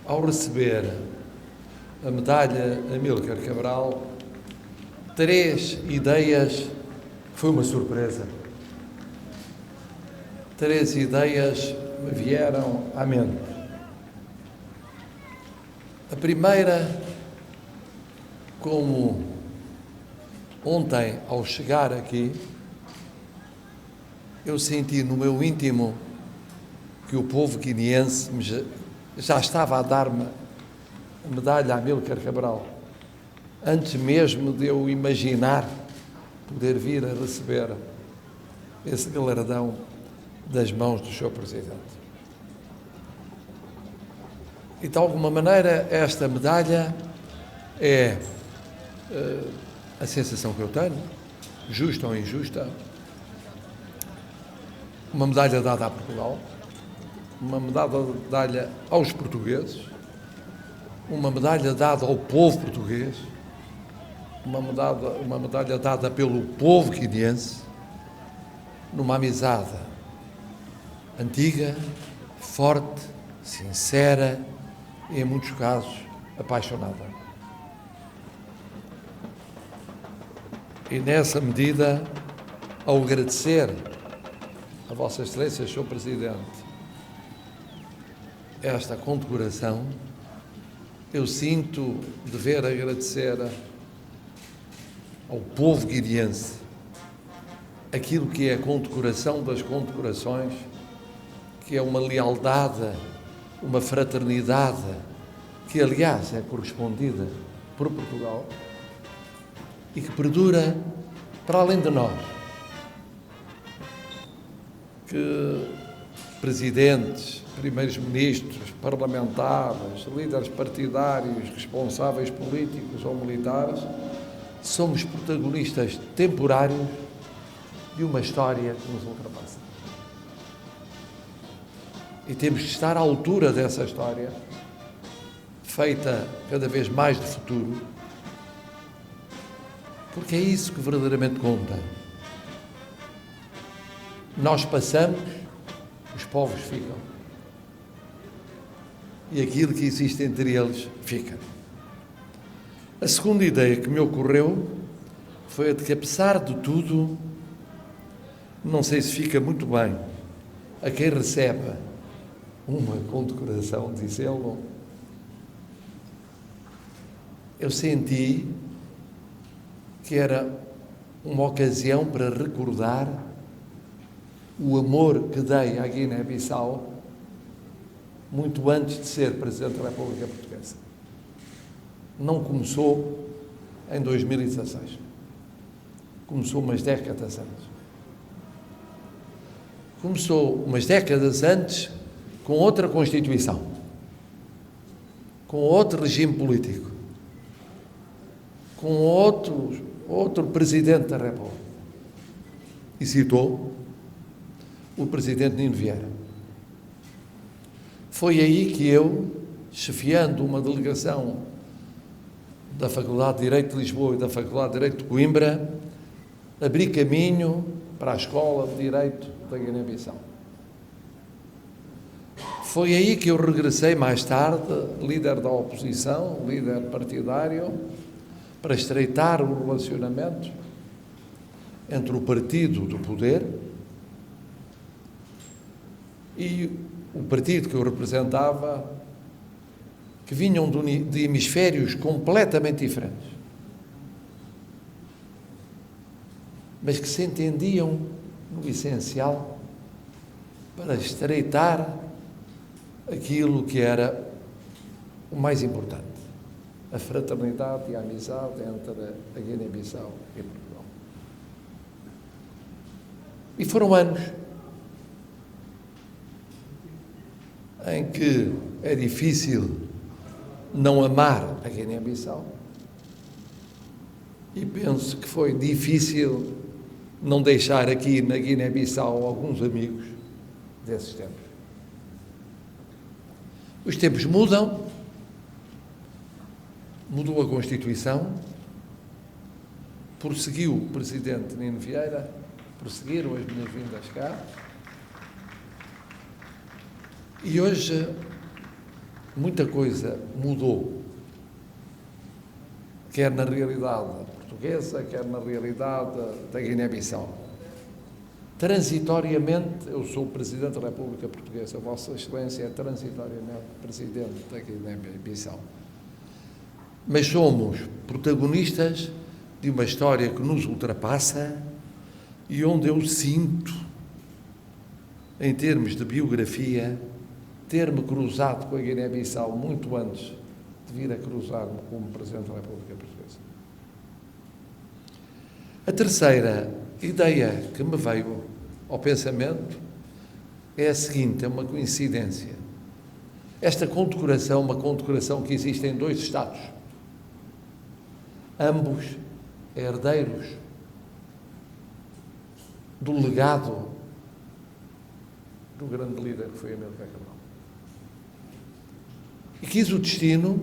ao receber a medalha Amílcar Cabral, 3 ideias, foi uma surpresa. 3 ideias me vieram à mente. A primeira, como ontem, ao chegar aqui, eu senti no meu íntimo que o povo guineense já estava a dar-me a medalha Amílcar Cabral, antes mesmo de eu imaginar poder vir a receber esse galardão das mãos do Sr. Presidente. E, de alguma maneira, esta medalha é a sensação que eu tenho, justa ou injusta, uma medalha dada a Portugal, uma medalha aos portugueses, uma medalha dada ao povo português, uma medalha dada pelo povo guineense, numa amizade antiga, forte, sincera e, em muitos casos, apaixonada. E, nessa medida, ao agradecer a Vossa Excelência, Sr. Presidente, esta condecoração, eu sinto dever agradecer ao povo guineense aquilo que é a condecoração das condecorações, que é uma lealdade, uma fraternidade, que aliás é correspondida por Portugal e que perdura para além de nós, que presidentes, primeiros-ministros, parlamentares, líderes partidários, responsáveis políticos ou militares, somos protagonistas temporários de uma história que nos ultrapassa. E temos que estar à altura dessa história, feita cada vez mais de futuro, porque é isso que verdadeiramente conta. Nós passamos, os povos ficam. E aquilo que existe entre eles fica. A segunda ideia que me ocorreu foi a de que, apesar de tudo, não sei se fica muito bem a quem recebe uma condecoração, dizê-lo, eu senti que era uma ocasião para recordar o amor que dei à Guiné-Bissau muito antes de ser Presidente da República Portuguesa. Não começou em 2016. Começou umas décadas antes. Começou umas décadas antes com outra Constituição, com outro regime político, com outro Presidente da República. E citou o Presidente Nino Vieira. Foi aí que eu, chefiando uma delegação da Faculdade de Direito de Lisboa e da Faculdade de Direito de Coimbra, abri caminho para a Escola de Direito da Guiné-Bissau. Foi aí que eu regressei mais tarde, líder da oposição, líder partidário, para estreitar o relacionamento entre o partido do poder e o partido que eu representava, que vinham de hemisférios completamente diferentes, mas que se entendiam no essencial para estreitar aquilo que era o mais importante, a fraternidade e a amizade entre a Guiné-Bissau e Portugal. E foram anos em que é difícil não amar a Guiné-Bissau, e penso que foi difícil não deixar aqui na Guiné-Bissau alguns amigos desses tempos. Os tempos mudam, mudou a Constituição, prosseguiu o Presidente Nino Vieira, prosseguiram as minhas vindas cá, e hoje muita coisa mudou, quer na realidade portuguesa, quer na realidade da Guiné-Bissau. Transitoriamente, eu sou o Presidente da República Portuguesa, Vossa Excelência é transitoriamente Presidente da Guiné-Bissau. Mas somos protagonistas de uma história que nos ultrapassa e onde eu sinto, em termos de biografia, ter-me cruzado com a Guiné-Bissau muito antes de vir a cruzar-me como Presidente da República Portuguesa. A terceira ideia que me veio ao pensamento é a seguinte, é uma coincidência. Esta condecoração, uma condecoração que existe em 2 Estados, ambos herdeiros do legado do grande líder que foi Amílcar Cabral. E quis o destino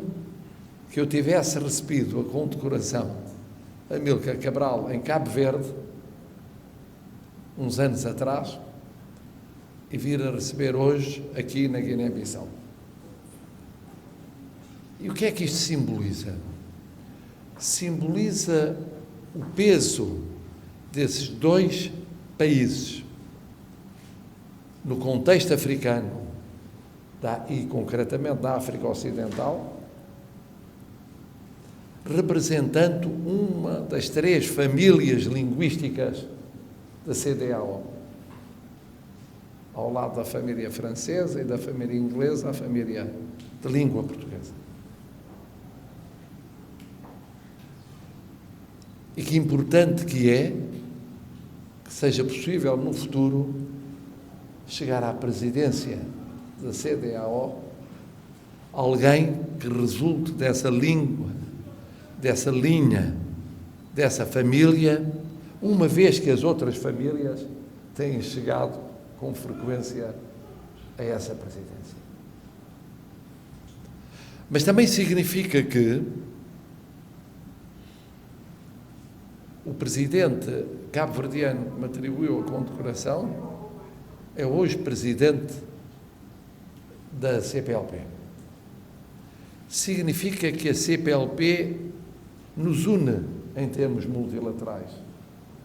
que eu tivesse recebido a condecoração Amílcar Cabral em Cabo Verde, uns anos atrás, e vir a receber hoje aqui na Guiné-Bissau. E o que é que isto simboliza? Simboliza o peso desses 2 países no contexto africano e concretamente da África Ocidental, representando uma das 3 famílias linguísticas da CEDEAO, ao lado da família francesa e da família inglesa, a família de língua portuguesa. E que importante que é que seja possível no futuro chegar à presidência da CEDEAO alguém que resulte dessa língua, dessa linha, dessa família, uma vez que as outras famílias têm chegado com frequência a essa presidência. Mas também significa que o presidente cabo-verdiano que me atribuiu a condecoração é hoje presidente da CPLP. Significa que a CPLP nos une em termos multilaterais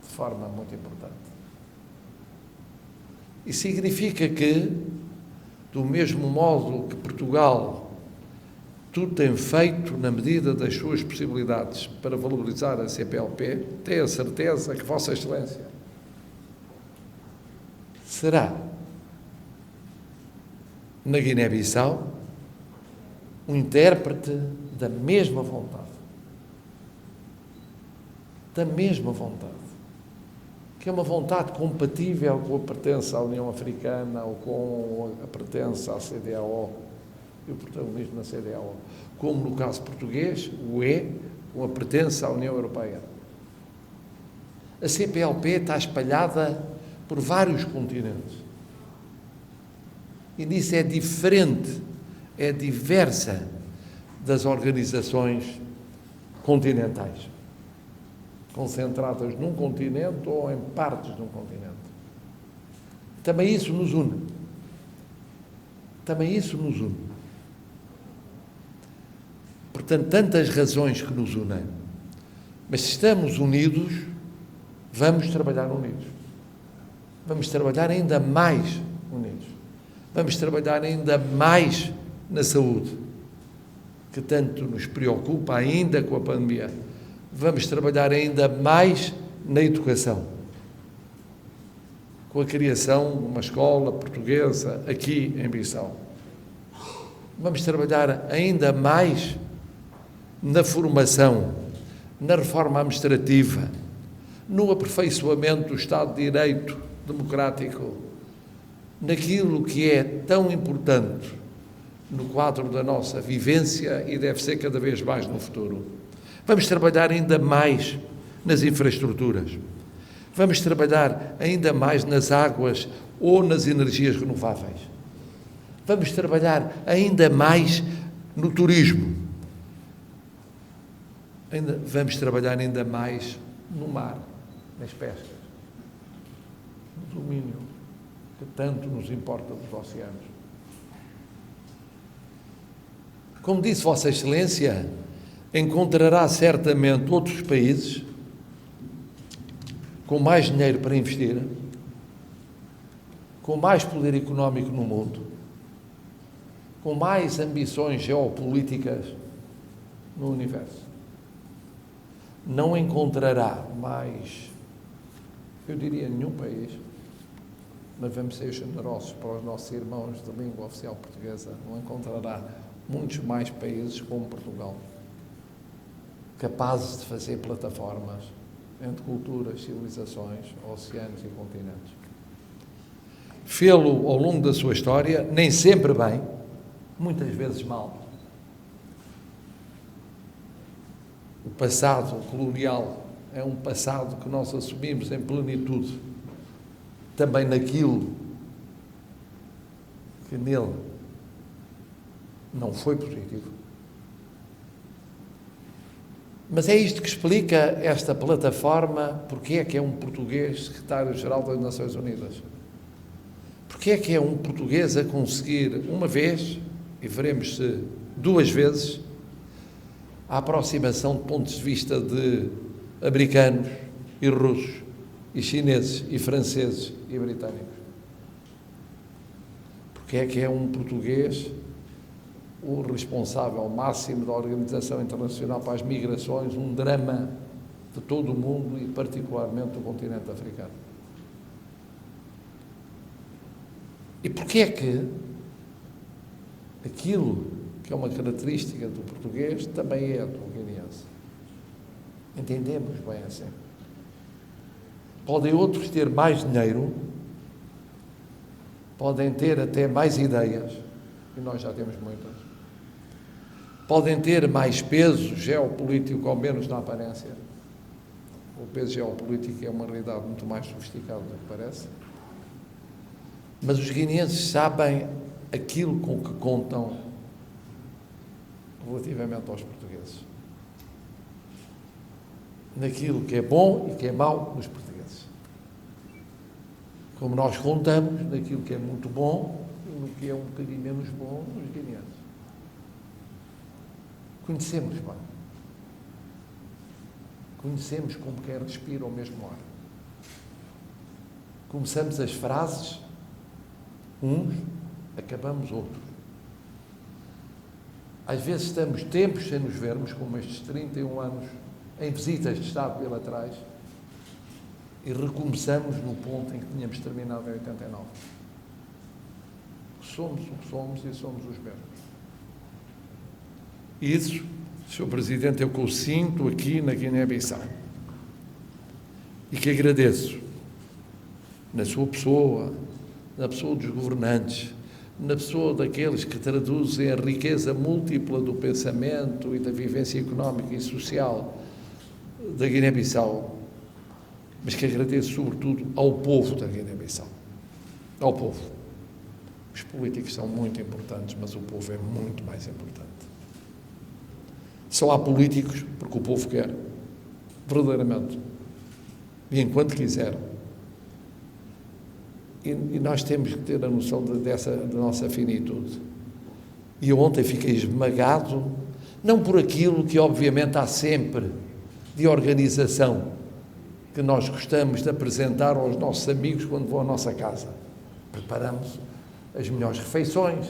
de forma muito importante. E significa que, do mesmo modo que Portugal tudo tem feito na medida das suas possibilidades para valorizar a CPLP, tenho a certeza que Vossa Excelência será, na Guiné-Bissau, um intérprete da mesma vontade. Da mesma vontade. Que é uma vontade compatível com a pertença à União Africana ou com a pertença à CEDEAO e o protagonismo na CEDEAO, como no caso português, o é com a pertença à União Europeia. A CPLP está espalhada por vários continentes. E nisso é diferente, é diversa das organizações continentais, concentradas num continente ou em partes de um continente. Também isso nos une. Também isso nos une. Portanto, tantas razões que nos unem. Mas se estamos unidos, vamos trabalhar unidos. Vamos trabalhar ainda mais unidos. Vamos trabalhar ainda mais na saúde, que tanto nos preocupa ainda com a pandemia. Vamos trabalhar ainda mais na educação, com a criação de uma escola portuguesa aqui em Bissau. Vamos trabalhar ainda mais na formação, na reforma administrativa, no aperfeiçoamento do Estado de Direito democrático, naquilo que é tão importante no quadro da nossa vivência e deve ser cada vez mais no futuro. Vamos trabalhar ainda mais nas infraestruturas. Vamos trabalhar ainda mais nas águas ou nas energias renováveis. Vamos trabalhar ainda mais no turismo. Vamos trabalhar ainda mais no mar, nas pescas, no domínio que tanto nos importa dos oceanos. Como disse Vossa Excelência, encontrará certamente outros países com mais dinheiro para investir, com mais poder económico no mundo, com mais ambições geopolíticas no universo. Não encontrará mais, eu diria, nenhum país, mas vamos ser generosos para os nossos irmãos de língua oficial portuguesa, não encontrará muitos mais países como Portugal, capazes de fazer plataformas entre culturas, civilizações, oceanos e continentes. Fê-lo ao longo da sua história, nem sempre bem, muitas vezes mal. O passado colonial é um passado que nós assumimos em plenitude, também naquilo que nele não foi positivo. Mas é isto que explica esta plataforma, porque é que é um português secretário-geral das Nações Unidas. Porque é que é um português a conseguir uma vez, e veremos se duas vezes, a aproximação de pontos de vista de americanos e russos, e chineses, e franceses, e britânicos. Porque é que é um português o responsável máximo da Organização Internacional para as Migrações, um drama de todo o mundo e particularmente do continente africano. E porquê é que aquilo que é uma característica do português também é do guineense? Entendemos bem assim. Podem outros ter mais dinheiro, podem ter até mais ideias, e nós já temos muitas. Podem ter mais peso geopolítico, ao menos na aparência. O peso geopolítico é uma realidade muito mais sofisticada do que parece. Mas os guineenses sabem aquilo com que contam relativamente aos portugueses. Naquilo que é bom e que é mau nos portugueses. Como nós contamos naquilo que é muito bom e no que é um bocadinho menos bom nos guineenses. Conhecemos bem. Conhecemos como quem respira o mesmo ar. Começamos as frases, uns, acabamos outros. Às vezes estamos tempos sem nos vermos, como estes 31 anos, em visitas de Estado bilaterais, e recomeçamos no ponto em que tínhamos terminado em 89. Somos o que somos e somos os mesmos. Isso, Sr. Presidente, é o que eu sinto aqui na Guiné-Bissau. E que agradeço, na sua pessoa, na pessoa dos governantes, na pessoa daqueles que traduzem a riqueza múltipla do pensamento e da vivência económica e social da Guiné-Bissau, mas que agradeço sobretudo ao povo da Guiné-Bissau. Ao povo. Os políticos são muito importantes, mas o povo é muito mais importante. Só há políticos porque o povo quer, verdadeiramente, e enquanto quiser. E nós temos que ter a noção da nossa finitude. E eu ontem fiquei esmagado, não por aquilo que obviamente há sempre de organização que nós gostamos de apresentar aos nossos amigos quando vão à nossa casa. Preparamos as melhores refeições,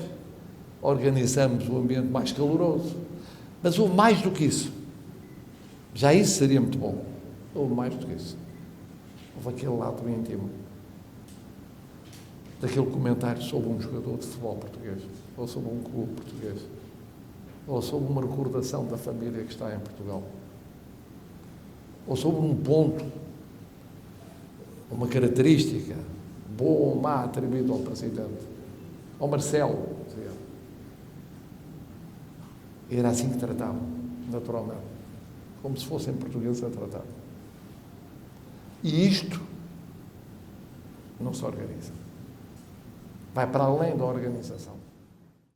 organizamos o ambiente mais caloroso, mas houve mais do que isso. Já isso seria muito bom. Houve mais do que isso. Houve aquele lado íntimo daquele comentário sobre um jogador de futebol português, ou sobre um clube português, ou sobre uma recordação da família que está em Portugal, ou sobre um ponto, uma característica, boa ou má, atribuída ao Presidente, ao Marcelo, dizia. Era assim que tratavam, naturalmente, como se fossem portugueses a tratar. E isto não se organiza. Vai para além da organização.